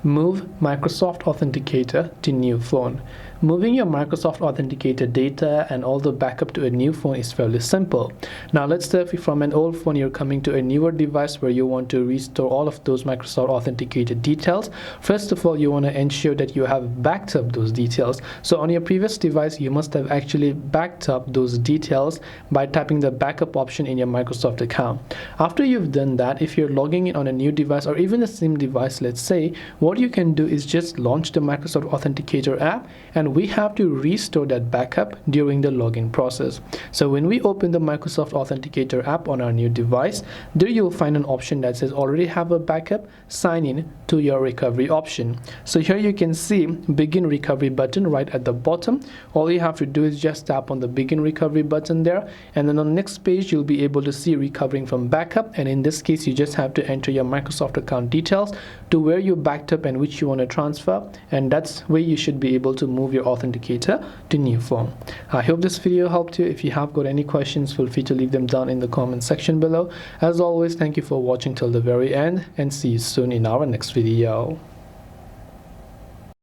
Move Microsoft Authenticator to new phone. Moving your Microsoft Authenticator data and all the backup to a new phone is fairly simple. Now let's say if from an old phone you're coming to a newer device where you want to restore all of those Microsoft Authenticator details. First of all, you want to ensure that you have backed up those details. So on your previous device, you must have actually backed up those details by tapping the backup option in your Microsoft account. After you've done that, if you're logging in on a new device or even the same device, let's say, what you can do is just launch the Microsoft Authenticator app, and we have to restore that backup during the login process. So when we open the Microsoft Authenticator app on our new device, there you'll find an option that says already have a backup, sign in to your recovery option. So here you can see begin recovery button right at the bottom. All you have to do is just tap on the begin recovery button there, and then on the next page you'll be able to see recovering from backup, and in this case you just have to enter your Microsoft account details to where you backed up and which you want to transfer, and that's where you should be able to move your authenticator to new phone. I hope this video helped you. If you have got any questions, feel free to leave them down in the comment section below. As always, thank you for watching till the very end, and see you soon in our next video.